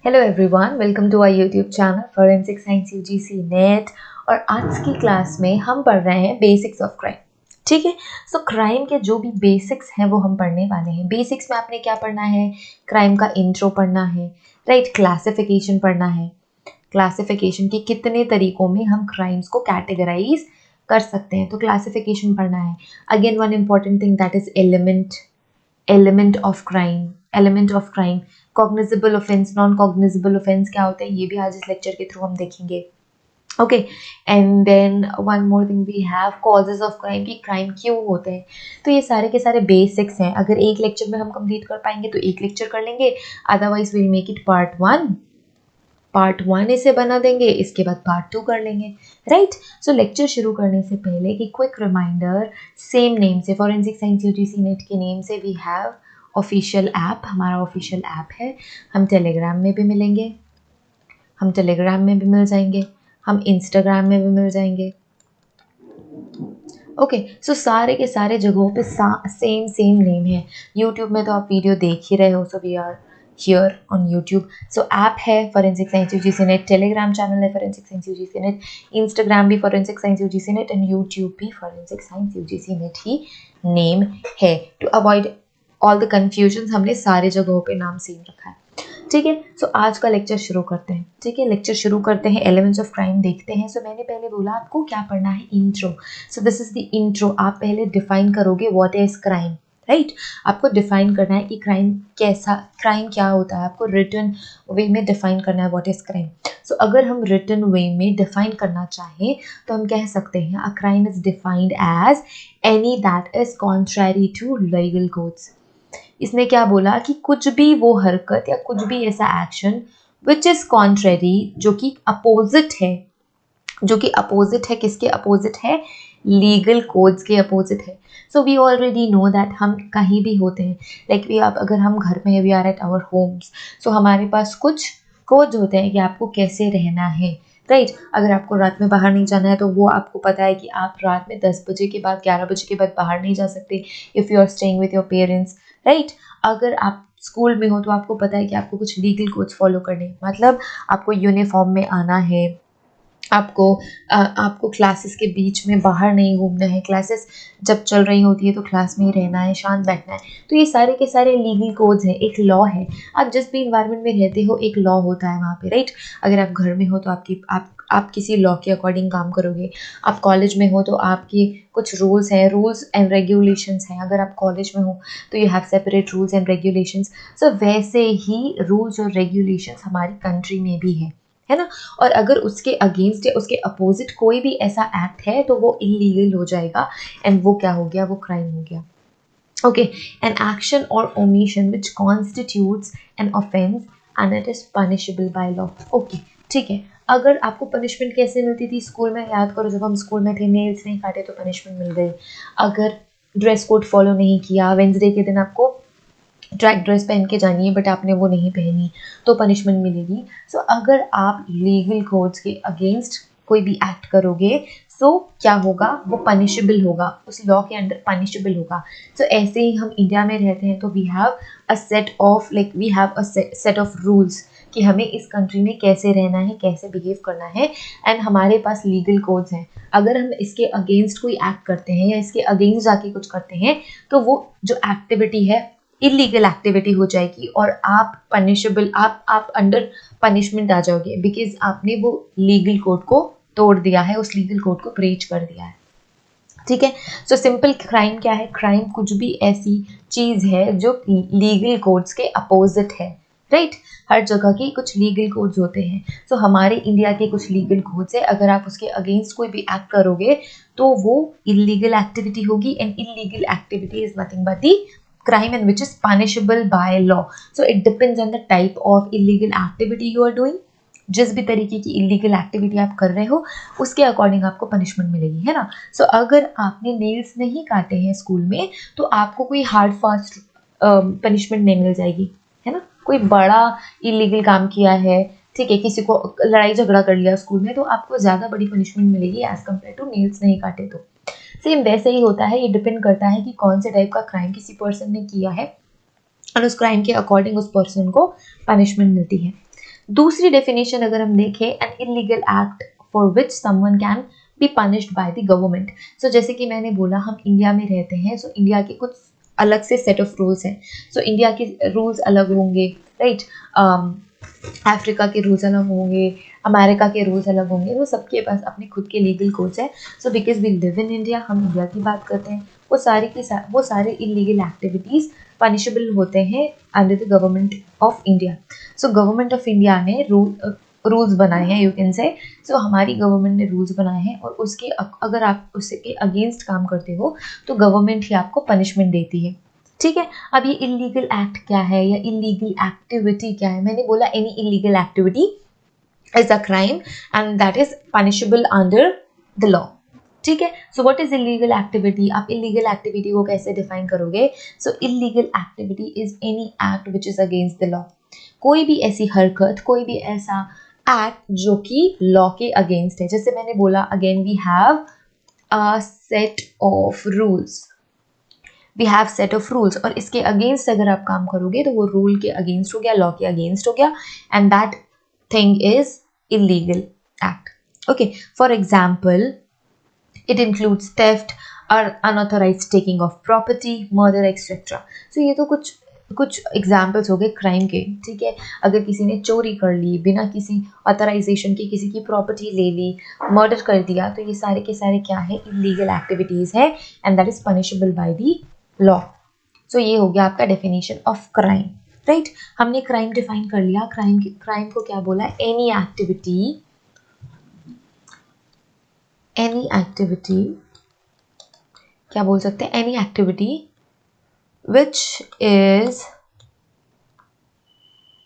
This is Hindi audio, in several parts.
Hello everyone, welcome to our YouTube channel forensic science UGC NET. और आज की क्लास में हम पढ़ रहे हैं बेसिक्स ऑफ क्राइम। ठीक है, सो क्राइम के जो भी बेसिक्स हैं वो हम पढ़ने वाले हैं। बेसिक्स में आपने क्या पढ़ना है? क्राइम का इंट्रो पढ़ना है, राइट। क्लासिफिकेशन पढ़ना है, क्लासिफिकेशन के कितने तरीकों में हम क्राइम्स को कैटेगराइज कर सकते हैं, तो क्लासिफिकेशन पढ़ना है। Again one important thing that is element of crime, cognizable offence, non cognizable offence क्या होता है, ये भी आज इस लेक्चर के थ्रू हम देखेंगे। Okay, and then one more thing we have causes of crime, कि क्राइम क्यों होते हैं। तो ये सारे के सारे बेसिक्स हैं। अगर एक लेक्चर में हम कंप्लीट कर पाएंगे तो एक लेक्चर कर लेंगे, otherwise will make it part one इसे बना देंगे, इसके बाद पार्ट 2 कर लेंगे, राइट। सो लेक्चर शुरू करने से पहले कि क्विक रिमाइंडर, सेम नेम से फॉरेंसिक साइंस यूजीसी नेट के नेम से वी हैव ऑफिशियल ऐप। हमारा ऑफिशियल ऐप है, हम टेलीग्राम में भी मिलेंगे, हम टेलीग्राम में भी मिल जाएंगे, हम इंस्टाग्राम में भी मिल जाएंगे। ओके, सो सारे के सारे जगहों पे सेम नेम है। यूट्यूब में तो आप वीडियो देख ही रहे हो, so we are here on YouTube. So app है forensic science UGC NET, Telegram channel है forensic science UGC NET, Instagram भी forensic science UGC NET and YouTube भी फॉरेंसिक साइंस यूजीसी नेट ही नेम है। To avoid all the confusion हमने सारे जगहों पे नाम सेम रखा है। ठीक है, सो आज का लेक्चर शुरू करते हैं। ठीक है, लेक्चर शुरू करते हैं, एलिमेंट्स ऑफ क्राइम देखते हैं। सो मैंने पहले बोला आपको क्या पढ़ना है, intro. So this is the intro. आप पहले डिफाइन करोगे व्हाट इज क्राइम, राइट। आपको डिफाइन करना है कि क्राइम क्या होता है। आपको रिटन वे में डिफाइन करना है व्हाट इज क्राइम। सो अगर हम रिटन वे में डिफाइन करना चाहें तो हम कह सकते हैं a crime is defined as any that is contrary to legal codes. इसने क्या बोला कि कुछ भी वो हरकत या कुछ भी ऐसा एक्शन विच इज कॉन्ट्रेरी, जो कि अपोजिट है, किसके अपोजिट है? लीगल कोड्स के अपोजिट है। So we already know that हम कहीं भी होते हैं, लाइक अगर हम घर में we are at our homes, so हमारे पास कुछ कोड्स होते हैं कि आपको कैसे रहना है, राइट। अगर आपको रात में बाहर नहीं जाना है तो वो आपको पता है कि आप रात में 10 बजे के बाद 11 बजे के बाद बाहर नहीं जा सकते, if you are staying with your parents, right. अगर आप स्कूल में हो तो आपको पता है कि आपको कुछ लीगल कोड्स फॉलो करने, मतलब आपको यूनिफॉर्म में आना है, आपको क्लासेस के बीच में बाहर नहीं घूमना है, क्लासेस जब चल रही होती है तो क्लास में ही रहना है, शांत बैठना है। तो ये सारे के सारे लीगल कोड्स हैं, एक लॉ है। आप जिस भी इन्वायरमेंट में रहते हो एक लॉ होता है वहाँ पे, राइट। अगर आप घर में हो तो आप किसी लॉ के अकॉर्डिंग काम करोगे। आप कॉलेज में हो तो आपकी कुछ रूल्स एंड रेगुलेशंस हैं। अगर आप कॉलेज में हो तो you have separate rules and regulations. So वैसे ही रूल्स और रेगुलेशंस हमारी कंट्री में भी है ना। और अगर उसके अगेंस्ट या उसके अपोजिट कोई भी ऐसा एक्ट है तो वो इलीगल हो जाएगा, एंड वो क्या हो गया? वो क्राइम हो गया। ओके, एन एक्शन और omission which constitutes an offence and it is punishable by law. Okay, ठीक है। अगर आपको पनिशमेंट कैसे मिलती थी स्कूल में, याद करो जब हम स्कूल में थे, नेल्स नहीं काटे तो पनिशमेंट मिल गई। अगर ड्रेस कोड फॉलो नहीं किया, वेंसडे के दिन आपको ट्रैक ड्रेस पहन के जानी है बट आपने वो नहीं पहनी तो पनिशमेंट मिलेगी। सो अगर आप लीगल कोड्स के अगेंस्ट कोई भी एक्ट करोगे तो क्या होगा? वो पनिशेबल होगा, उस लॉ के अंडर पनिशेबल होगा। सो ऐसे ही हम इंडिया में रहते हैं तो we have a set of rules कि हमें इस कंट्री में कैसे रहना है, कैसे बिहेव करना है, एंड हमारे पास लीगल कोड्स हैं। अगर हम इसके अगेंस्ट कोई एक्ट करते हैं या इसके अगेंस्ट जाके कुछ करते हैं तो वो जो एक्टिविटी है इलीगल एक्टिविटी हो जाएगी और आप अंडर पनिशमेंट आ जाओगे, बिकॉज आपने वो लीगल कोड को तोड़ दिया है, उस लीगल कोड को ब्रीच कर दिया है। ठीक है, सो सिंपल क्राइम क्या है? क्राइम कुछ भी ऐसी चीज है जो लीगल कोड्स के अपोजिट है, राइट। हर जगह के कुछ लीगल कोड्स होते हैं। सो हमारे इंडिया के कुछ लीगल कोड्स है, अगर आप उसके अगेंस्ट कोई भी एक्ट करोगे तो वो इलीगल एक्टिविटी होगी, and illegal activity is nothing but the crime and which is punishable by law. So it depends on the type of illegal activity you are doing. जिस भी तरीके की इलीगल एक्टिविटी आप कर रहे हो उसके अकॉर्डिंग आपको पनिशमेंट मिलेगी, है ना। सो अगर आपने नेल्स नहीं काटे हैं स्कूल में तो आपको कोई हार्ड फास्ट पनिशमेंट नहीं मिल जाएगी, है ना। कोई बड़ा इलीगल काम किया है, ठीक है, किसी को लड़ाई झगड़ा कर लिया स्कूल में, तो आपको ज़्यादा बड़ी पनिशमेंट मिलेगी एज कम्पेयर टू नेल्स नहीं काटे तो। सेम वैसे ही होता है, ये डिपेंड करता है कि कौन से टाइप का क्राइम किसी पर्सन ने किया है और उस क्राइम के अकॉर्डिंग उस पर्सन को पनिशमेंट मिलती है। दूसरी डेफिनेशन अगर हम देखें, an illegal act for which someone can be punished by the government. So जैसे कि मैंने बोला हम इंडिया में रहते हैं, सो इंडिया के कुछ अलग से सेट ऑफ रूल्स हैं। सो इंडिया के रूल्स अलग होंगे, राइट, अफ्रीका के रूल्स अलग होंगे, अमेरिका के रूल्स अलग होंगे, वो सबके पास अपने खुद के लीगल कोड्स हैं। So because we live in India, हम इंडिया की बात करते हैं, वो सारे इलीगल एक्टिविटीज़ पनिशेबल होते हैं under the government of India. So government of India ने रूल्स बनाए हैं, यू कैन से। सो हमारी गवर्नमेंट ने रूल्स बनाए हैं, और उसके अगर आप उसके अगेंस्ट काम करते हो तो गवर्नमेंट ही आपको पनिशमेंट देती है, ठीक है। अब ये इलीगल एक्ट क्या है या इलीगल एक्टिविटी क्या है? मैंने बोला any illegal activity is a crime and that is punishable under the law, ठीक है। So what is illegal activity? आप इलीगल एक्टिविटी को कैसे डिफाइन करोगे? So illegal activity is any act which is against the law. कोई भी ऐसी हरकत, कोई भी ऐसा एक्ट जो कि लॉ के अगेंस्ट है। जैसे मैंने बोला, again we have a set of rules, we have set of rules, और इसके अगेंस्ट अगर आप काम करोगे तो वो रूल के अगेंस्ट हो गया, लॉ के अगेंस्ट हो गया, and that thing is illegal act. Okay, for example it includes theft or unauthorized taking of property, murder, etc. So ये तो कुछ एग्जाम्पल्स हो गए क्राइम के, ठीक है। अगर किसी ने चोरी कर ली, बिना किसी ऑथराइजेशन के किसी की प्रॉपर्टी ले ली, मर्डर कर दिया, तो ये सारे के सारे क्या है? इलीगल एक्टिविटीज़ है, and that is punishable by the law. So ये हो गया आपका डेफिनेशन ऑफ क्राइम, राइट। हमने क्राइम डिफाइन कर लिया। क्राइम को क्या बोला? एनी एक्टिविटी क्या बोल सकते हैं? Any activity which is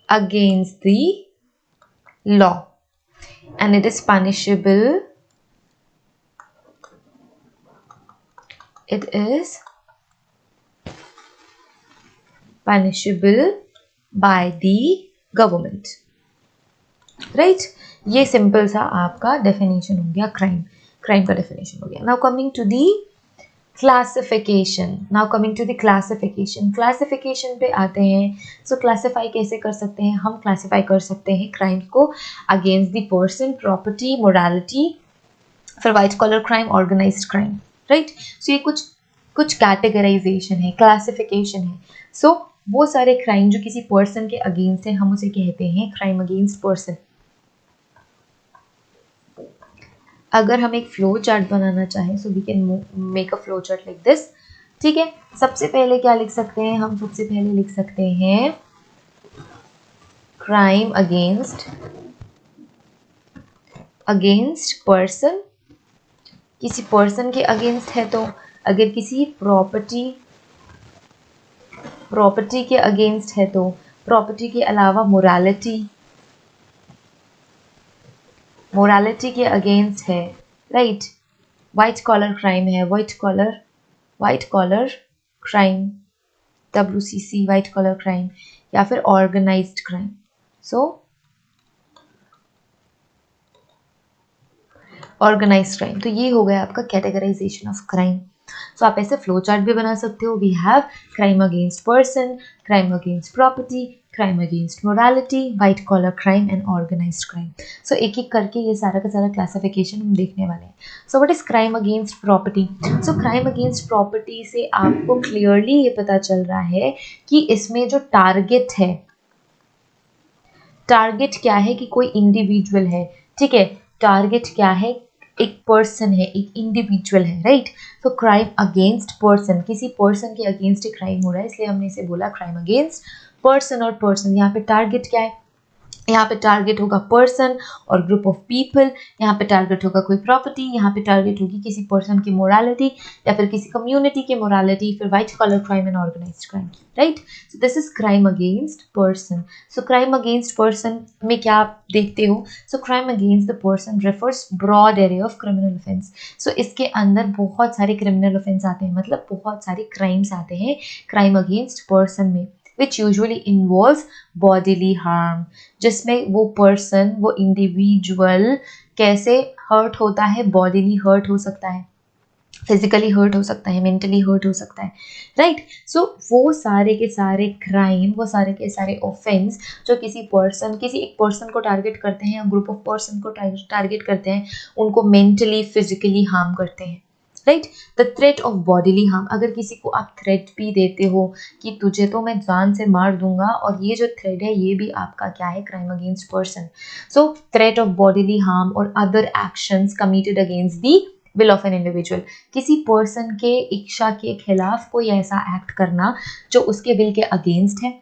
against the law and it is punishable, it is punishable by the government, right? ये सिंपल सा आपका डेफिनेशन हो गया क्राइम का डेफिनेशन हो गया। Now coming to the classification पे आते हैं। सो क्लासिफाई कैसे कर सकते हैं? हम क्लासिफाई कर सकते हैं क्राइम्स को against the person, property, morality, फिर white collar crime, organised crime, right. So ये कुछ कैटेगराइजेशन है, क्लासिफिकेशन है। सो वो सारे क्राइम जो किसी पर्सन के अगेंस्ट है, हम उसे कहते हैं क्राइम अगेंस्ट पर्सन। अगर हम एक फ्लो चार्ट बनाना चाहें, so we can make a flow chart like this, ठीक है। सबसे पहले क्या लिख सकते हैं हम? सबसे पहले लिख सकते हैं क्राइम अगेंस्ट पर्सन। किसी पर्सन के अगेंस्ट है तो, अगर किसी प्रॉपर्टी के अगेंस्ट है तो, प्रॉपर्टी के अलावा मोरालिटी के अगेंस्ट है, राइट। वाइट कॉलर क्राइम है, white collar crime, WCC, white collar crime, या फिर organised crime. So organised crime, तो ये हो गया आपका कैटेगराइजेशन ऑफ क्राइम। सो आप ऐसे फ्लो चार्ट भी बना सकते हो। We have crime against person, crime against property, crime against morality, white collar crime and organised crime. So एक एक करके ये सारा का सारा क्लासिफिकेशन हम देखने वाले हैं। सो what is crime against property? So crime against property से आपको क्लियरली ये पता चल रहा है कि इसमें जो टारगेट है, टारगेट क्या है कि कोई इंडिविजुअल है, ठीक है। टारगेट क्या है? एक पर्सन है, एक इंडिविजुअल है, राइट। तो क्राइम अगेंस्ट पर्सन, किसी पर्सन के अगेंस्ट क्राइम हो रहा है, इसलिए हमने इसे बोला क्राइम अगेंस्ट पर्सन। और पर्सन यहाँ पे टारगेट क्या है? यहाँ पे टारगेट होगा पर्सन और ग्रुप ऑफ पीपल, यहाँ पे टारगेट होगा कोई प्रॉपर्टी, यहाँ पे टारगेट होगी किसी पर्सन की मोरालिटी या फिर किसी कम्युनिटी की मोरालिटी, फिर white collar crime and organised crime, right. So this is crime against person. So crime against person में क्या आप देखते हो? So crime against the person refers broad area of criminal offence. So इसके अंदर बहुत सारे क्रिमिनल ऑफेंस आते हैं, मतलब बहुत सारे क्राइम्स आते हैं क्राइम अगेंस्ट पर्सन में, which usually involves bodily harm, जिसमें वो पर्सन, वो इंडिविजुअल कैसे हर्ट होता है, बॉडीली हर्ट हो सकता है, फिजिकली हर्ट हो सकता है, मेंटली हर्ट हो सकता है, राइट। सो वो सारे के सारे क्राइम, वो सारे के सारे ऑफेंस जो किसी एक पर्सन को टारगेट करते हैं या ग्रुप ऑफ पर्सन को टारगेट करते हैं, उनको मेंटली फिजिकली हार्म करते हैं, right. The threat of bodily harm, अगर किसी को आप थ्रेट भी देते हो कि तुझे तो मैं जान से मार दूंगा, और ये जो थ्रेट है ये भी आपका क्या है, crime against person. So threat of bodily harm और other actions committed against the will of an individual, किसी पर्सन के इच्छा के खिलाफ कोई ऐसा एक्ट करना जो उसके विल के अगेंस्ट है,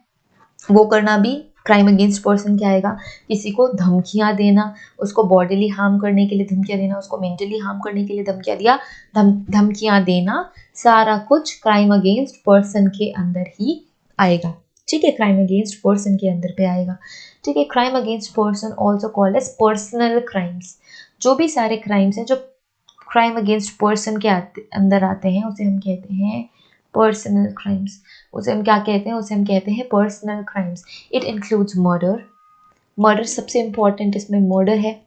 वो करना भी क्राइम अगेंस्ट पर्सन क्या आएगा। किसी को धमकियां देना, उसको बॉडीली हार्म करने के लिए धमकियां देना, उसको मेंटली हार्म करने के लिए धमकियां देना, सारा कुछ क्राइम अगेंस्ट पर्सन के अंदर ही आएगा, ठीक है, क्राइम अगेंस्ट पर्सन के अंदर पे आएगा, ठीक है। Crime against person also called as personal crimes, जो भी सारे क्राइम्स हैं जो क्राइम अगेंस्ट पर्सन के अंदर आते हैं उसे हम कहते हैं पर्सनल क्राइम्स। उसे हम क्या कहते हैं, उसे हम कहते हैं personal crimes. It includes murder सबसे इंपॉर्टेंट इसमें मर्डर है।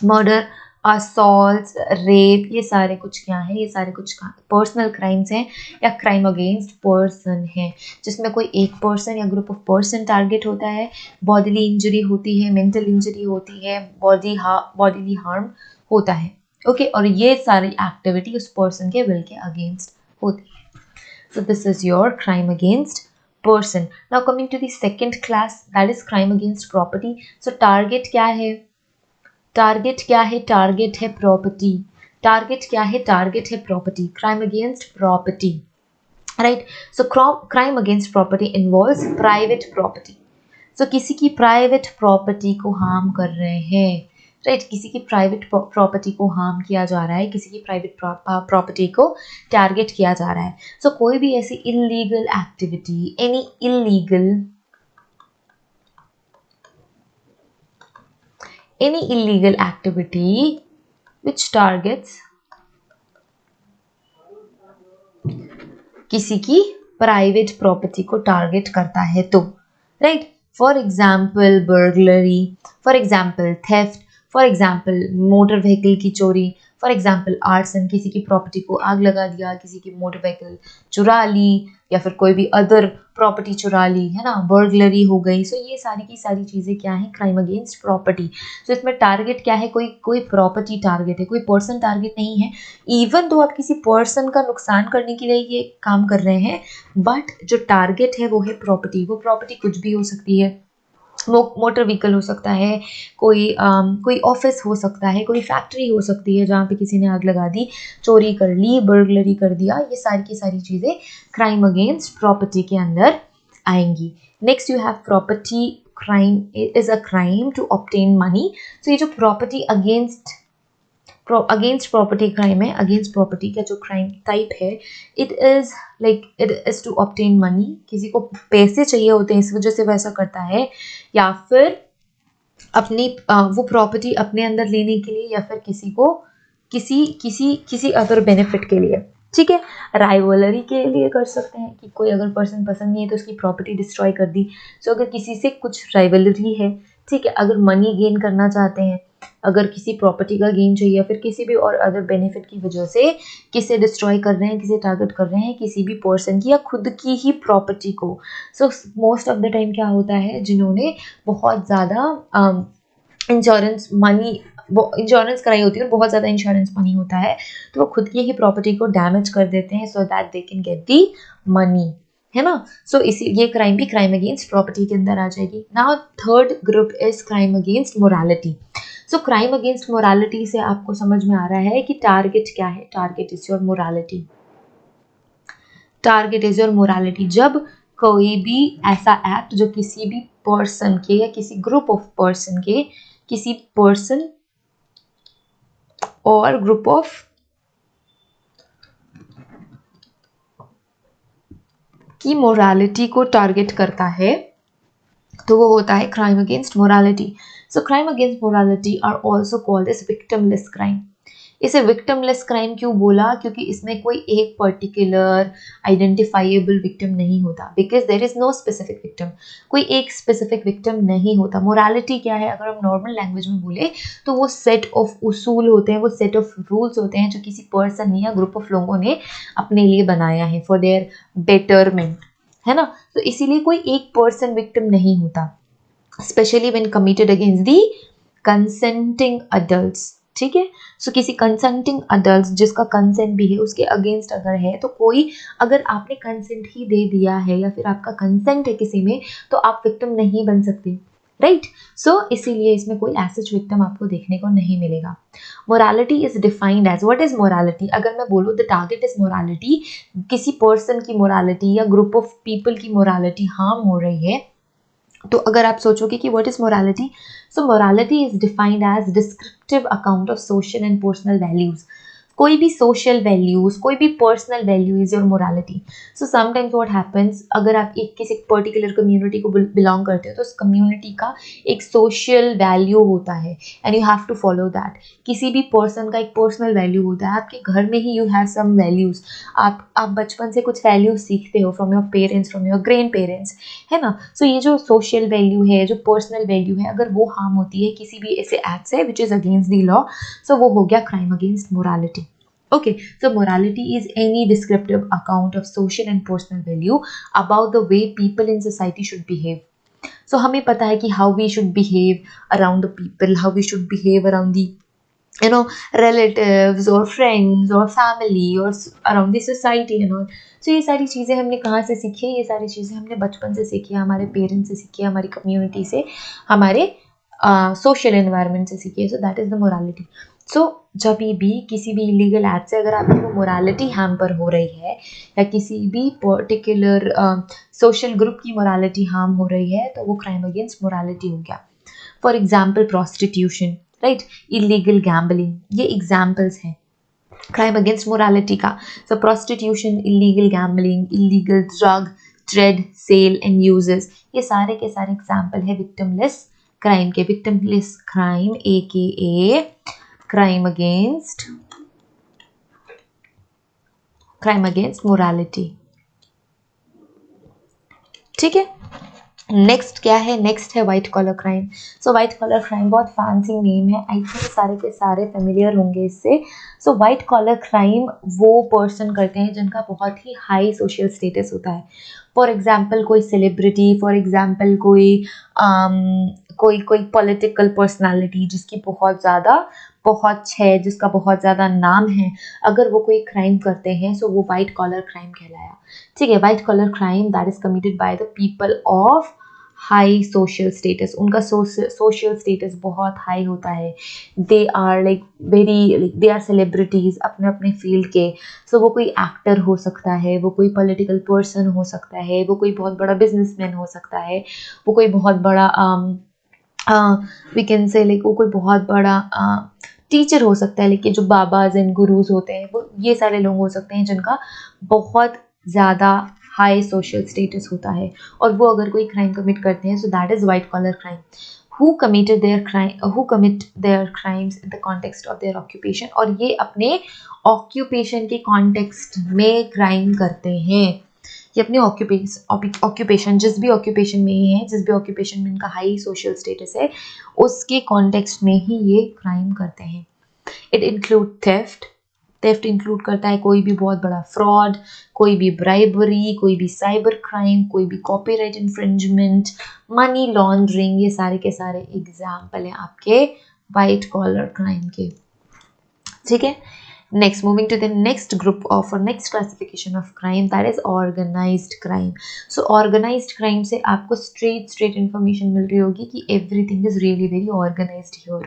मर्डर, असॉल्ट, रेप, ये सारे कुछ क्या है, ये सारे कुछ पर्सनल क्राइम्स हैं या क्राइम अगेंस्ट पर्सन है, जिसमें कोई एक पर्सन या ग्रुप ऑफ पर्सन टारगेट होता है, बॉडीली इंजरी होती है, मेंटल इंजरी होती है, बॉडीली हार्म होता है, ओके और ये सारी एक्टिविटी उस पर्सन के विल के अगेंस्ट होती है। So this is your crime against person. Now coming to the second class, that is crime against property. So target क्या है, टारगेट क्या है, टारगेट है प्रॉपर्टी, टारगेट क्या है, टारगेट है property, crime against property, right. So crime against property involves private property, so किसी की प्राइवेट प्रॉपर्टी को हार्म कर रहे हैं, राइट, किसी की प्राइवेट प्रॉपर्टी को हार्म किया जा रहा है, किसी की प्राइवेट प्रॉपर्टी को टारगेट किया जा रहा है। सो कोई भी ऐसी illegal activity, any illegal activity which targets किसी की प्राइवेट प्रॉपर्टी को टारगेट करता है तो, right, for example burglary, for example theft, for example motor vehicle की चोरी, फॉर एग्जाम्पल आर्सन, किसी की प्रॉपर्टी को आग लगा दिया, किसी की मोटर व्हीकल चुरा ली या फिर कोई भी अदर प्रॉपर्टी चुरा ली, है ना, बर्गलरी हो गई। सो ये सारी की सारी चीज़ें क्या है, क्राइम अगेंस्ट प्रॉपर्टी। सो इसमें टारगेट क्या है, कोई प्रॉपर्टी टारगेट है, कोई पर्सन टारगेट नहीं है। इवन तो आप किसी पर्सन का नुकसान करने के लिए ये काम कर रहे हैं, बट जो टारगेट है वो है प्रॉपर्टी। वो प्रॉपर्टी कुछ भी हो सकती है, मोटर व्हीकल हो सकता है, कोई ऑफिस हो सकता है, कोई फैक्ट्री हो सकती है जहाँ पे किसी ने आग लगा दी, चोरी कर ली, बर्गलरी कर दिया, ये सारी की सारी चीज़ें क्राइम अगेंस्ट प्रॉपर्टी के अंदर आएंगी। Next you have property crime is a crime to obtain money. So ये जो प्रॉपर्टी अगेंस्ट प्रॉपर्टी क्राइम है, अगेंस्ट प्रॉपर्टी का जो क्राइम टाइप है, it is to obtain money, किसी को पैसे चाहिए होते हैं इस वजह से वैसा करता है, या फिर अपनी वो प्रॉपर्टी अपने अंदर लेने के लिए, या फिर किसी को किसी अदर बेनिफिट के लिए, ठीक है। राइवलरी के लिए कर सकते हैं कि कोई अगर पर्सन पसंद नहीं है तो उसकी प्रॉपर्टी डिस्ट्रॉय कर दी। सो अगर किसी से कुछ राइवलरी है, ठीक है, अगर मनी गेन करना चाहते हैं, अगर किसी प्रॉपर्टी का गेन चाहिए या फिर किसी भी और अदर बेनिफिट की वजह से किसे डिस्ट्रॉय कर रहे हैं, किसे टारगेट कर रहे हैं, किसी भी पर्सन की या खुद की ही प्रॉपर्टी को। So most of the time क्या होता है, जिन्होंने बहुत ज़्यादा इंश्योरेंस कराई होती है और बहुत ज़्यादा इंश्योरेंस मनी होता है, तो वो खुद की ही प्रॉपर्टी को डैमेज कर देते हैं so that they can get the money, है ना। सो इसी ये क्राइम भी क्राइम अगेंस्ट प्रॉपर्टी के अंदर आ जाएगी। Now third group is crime against morality. So crime against morality से आपको समझ में आ रहा है कि टारगेट क्या है, target is your morality, target is your morality. जब कोई भी ऐसा एक्ट जो किसी भी पर्सन के या किसी ग्रुप ऑफ पर्सन के, किसी पर्सन और ग्रुप ऑफ की मोरालिटी को टारगेट करता है, तो वो होता है crime against morality. So crime against morality are also called as victimless crime. इसे विक्टिमलेस क्राइम क्यों बोला? क्योंकि इसमें कोई एक पर्टिकुलर आइडेंटिफाइएबल विक्टिम नहीं होता, because there is no specific victim. कोई एक स्पेसिफिक विक्टिम नहीं होता। मोरालिटी क्या है अगर हम नॉर्मल लैंग्वेज में बोले तो वो सेट ऑफ उसूल होते हैं, वो सेट ऑफ रूल्स होते हैं जो किसी पर्सन या ग्रुप ऑफ लोगों ने अपने लिए बनाया है फॉर देयर बेटरमेंट, है ना। तो इसीलिए कोई एक पर्सन विक्टिम नहीं होता, specially when committed against the consenting adults. ठीक है, सो किसी कंसेंटिंग अडल्ट जिसका कंसेंट भी है उसके अगेंस्ट अगर है तो कोई, अगर आपने कंसेंट ही दे दिया है या फिर आपका कंसेंट है किसी में, तो आप विक्टिम नहीं बन सकते, राइट। सो इसीलिए इसमें कोई एज विक्टिम आपको देखने को नहीं मिलेगा। Morality is defined as, what is morality? अगर मैं बोलूँ द टारगेट इज मोरालिटी, किसी पर्सन की मोरालिटी या ग्रुप ऑफ पीपल की मोरालिटी हार्म हो रही है, तो अगर आप सोचोगे कि what is morality, so morality is defined as descriptive account of social and personal values. कोई भी सोशल वैल्यूज, कोई भी personal value is your morality. So sometimes what happens, अगर आप एक किसी पर्टिकुलर कम्युनिटी को बिलोंग करते हो तो उस कम्युनिटी का एक सोशल वैल्यू होता है and you have to follow that. किसी भी पर्सन का एक पर्सनल वैल्यू होता है, आपके घर में ही यू हैव सम वैल्यूज। आप बचपन से कुछ वैल्यूज सीखते हो from your parents, from your grand parents, है ना। सो ये जो सोशल वैल्यू है, जो पर्सनल वैल्यू है, अगर वो हार्म होती है किसी भी ऐसे एक्ट से which is against the law, so वो हो गया crime against morality. Okay, so morality is any descriptive account of social and personal value about the way people in society should behave. So हमें पता है कि how we should behave around the people, how we should behave around the relatives or friends or family or around the society and all. So ये सारी चीज़ें हमने कहाँ से सीखी है? ये सारी चीज़ें हमने बचपन से सीखी है, हमारे पेरेंट्स से सीखी है, हमारी कम्युनिटी से, हमारे सोशल एनवायरनमेंट से सीखी है। So that is the morality. So जब भी किसी भी इलीगल एक्ट से अगर आपकी वो मोरालिटी हैम्पर हो रही है या किसी भी पर्टिकुलर सोशल ग्रुप की मोरालिटी हार्म हो रही है, तो वो क्राइम अगेंस्ट मोरालिटी हो गया। For example prostitution, right, illegal gambling, ये एग्जाम्पल्स हैं क्राइम अगेंस्ट मोरालिटी का। So prostitution, illegal gambling, illegal drug trade, sale and uses, ये सारे के सारे एग्जाम्पल है विक्टिमलेस क्राइम के। Victimless crime AKA crime against morality। ठीक है, नेक्स्ट क्या है? नेक्स्ट है व्हाइट कॉलर क्राइम। सो व्हाइट कॉलर क्राइम बहुत फैंसी नेम है, आई थिंक सारे के सारे फेमिलियर होंगे इससे। सो व्हाइट कॉलर क्राइम वो पर्सन करते हैं जिनका बहुत ही हाई सोशल स्टेटस होता है। फॉर एग्जाम्पल कोई सेलिब्रिटी, फॉर एग्जाम्पल कोई पॉलिटिकल पर्सनालिटी जिसकी बहुत ज़्यादा पहुंच है, जिसका बहुत ज़्यादा नाम है, अगर वो कोई क्राइम करते हैं सो वो व्हाइट कॉलर क्राइम कहलाया। ठीक है, white collar crime that is committed by the people of high social status. उनका सोशल स्टेटस बहुत हाई होता है। They are like very, they are celebrities अपने अपने फील्ड के। सो वो कोई एक्टर हो सकता है, वो कोई पॉलिटिकल पर्सन हो सकता है, वो कोई बहुत बड़ा बिजनेसमैन हो सकता है, वो कोई बहुत बड़ा वी कैन से लाइक वो कोई बहुत बड़ा टीचर हो सकता है, लेकिन जो बाबाज एंड गुरुज होते हैं वो ये सारे लोग हो सकते हैं जिनका बहुत ज़्यादा हाई सोशल स्टेटस होता है और वो अगर कोई क्राइम कमिट करते हैं, so that is white collar crime. who commit their crimes in the context of their occupation, और ये अपने ऑक्यूपेशन के कॉन्टेक्स्ट में क्राइम करते हैं। ये अपने ऑक्यूपेशन जिस भी ऑक्यूपेशन में ही है, जिस भी ऑक्यूपेशन में इनका हाई सोशल स्टेटस है, उसके कॉन्टेक्स्ट में ही ये क्राइम करते हैं। इट इंक्लूड थेफ्ट इंक्लूड करता है कोई भी बहुत बड़ा फ्रॉड, कोई भी ब्राइबरी, कोई भी साइबर क्राइम, कोई भी कॉपीराइट इन्फ्रिंजमेंट, मनी लॉन्ड्रिंग, ये सारे के सारे एग्जाम्पल हैं आपके वाइट कॉलर क्राइम के। ठीक है, next moving to the next group of or next classification of crime, that is organized crime। so organized crime से आपको straight information मिल रही होगी कि everything is really very organized here।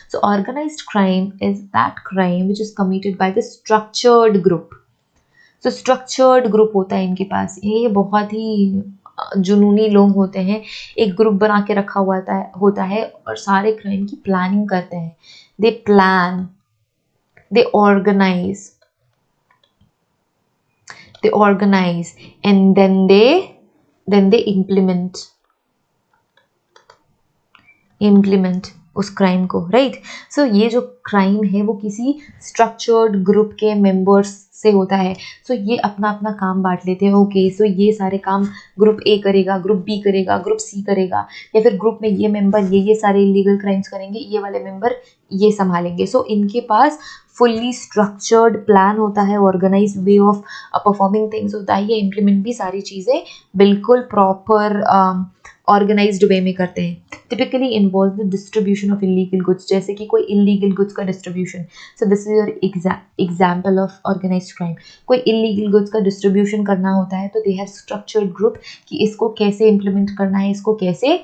so organized crime is that crime which is committed by the structured group। so structured group होता है इनके पास, ये बहुत ही जुनूनी लोग होते हैं, एक ग्रुप बना के रखा हुआ होता है और सारे क्राइम की प्लानिंग करते हैं। they plan, they organize and then they implement। उस क्राइम को, राइट। सो ये जो क्राइम है वो किसी स्ट्रक्चर्ड ग्रुप के मेंबर्स से होता है। सो ये अपना अपना काम बांट लेते हैं। ओके, सो ये सारे काम ग्रुप ए करेगा, ग्रुप बी करेगा, ग्रुप सी करेगा, या फिर ग्रुप में ये मेंबर ये सारे इलीगल क्राइम्स करेंगे, ये वाले मेंबर ये संभालेंगे। सो इनके पास फुल्ली स्ट्रक्चर्ड प्लान होता है, organise way of performing things होता है। ये इम्प्लीमेंट भी सारी चीज़ें बिल्कुल प्रॉपर ऑर्गेनाइज्ड वे में करते हैं। Typically involve the distribution of illegal goods, जैसे कि कोई इलीगल गुड्स का distribution. So this is your example of organised crime. कोई इलीगल गुड्स का डिस्ट्रीब्यूशन करना होता है तो दे हैव स्ट्रक्चर्ड ग्रुप कि इसको कैसे इम्प्लीमेंट करना है, इसको कैसे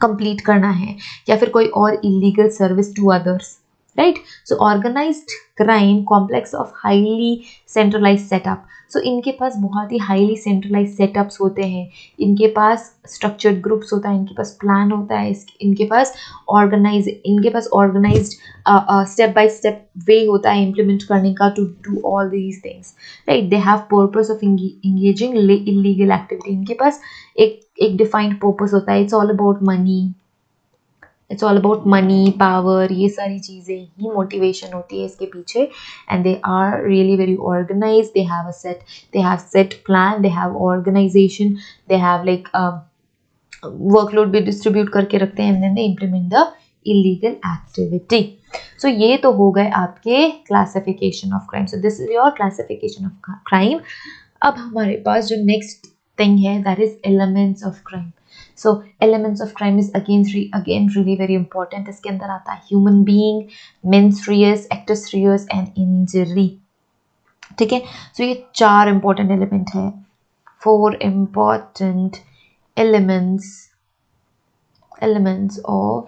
कंप्लीट करना है, या फिर कोई और illegal service to others, right. So organised crime complex of highly centralise setup. So इनके पास बहुत ही हाईली सेंट्रलाइज सेटअप्स होते हैं, इनके पास स्ट्रक्चर्ड ग्रुप्स होता है, इनके पास प्लान होता है, इनके पास organised step by step way होता है इम्प्लीमेंट करने का to do all these things, right. They have purpose of engaging illegal activity. इनके पास एक डिफाइंड पर्पस होता है। It's all about money, power, ये सारी चीज़ें ही मोटिवेशन होती है इसके पीछे। And they are really very organise, they have set plan, they have organisation, they have like workload भी डिस्ट्रीब्यूट करके रखते हैं, and then they implement the illegal activity. So ये तो हो गए आपके classification of crime. So this is your classification of crime. अब हमारे पास जो नेक्स्ट थिंग है that is elements of crime. So elements of crime is again really very important. इसके अंदर आता है human being, mens reus, actus reus and injury, ठीक है। सो ये 4 इंपॉर्टेंट एलिमेंट है, 4 important elements of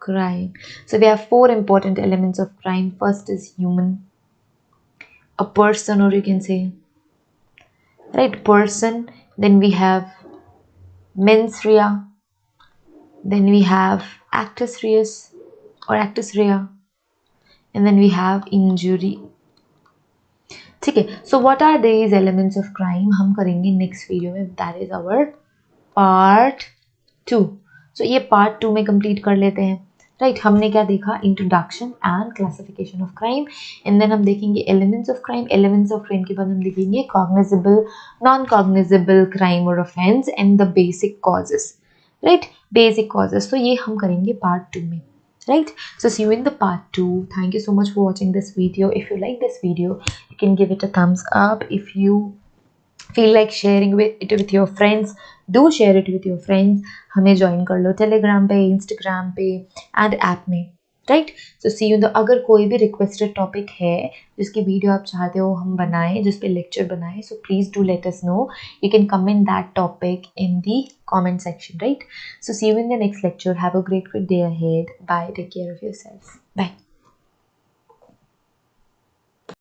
crime. So we have 4 important elements of crime. First is human, a person, or you can say, right, person. Then we have mens rea, then we have actus reus or actus rea, and then we have injury, ठीक है। So what are these elements of crime हम करेंगे नेक्स्ट वीडियो में, दैट इज आवर पार्ट 2। सो ये पार्ट 2 में कंप्लीट कर लेते हैं, राइट। हमने क्या देखा, introduction and classification of crime, and then हम देखेंगे elements of crime. Elements of crime के बाद हम देखेंगे कॉग्निजेबल, नॉन कॉग्निजेबल क्राइम और offence and the basic causes, right, basic causes. तो ये हम करेंगे पार्ट 2 में, right? So see you in the part 2. Thank you so much for watching this video. If you like this video, you can give it a thumbs up. If you feel like sharing it with your friends, do share it with your friends. हमें join कर लो Telegram पे, Instagram पे and app में, right? So see you in the, अगर कोई भी requested topic है जिसकी वीडियो आप चाहते हो हम बनाएं, जिस पे लेक्चर बनाएं, so please do let us know. You can comment that topic in the comment section, right? So see you in the next lecture. Have a great day ahead. Bye. Take care of yourself. Bye.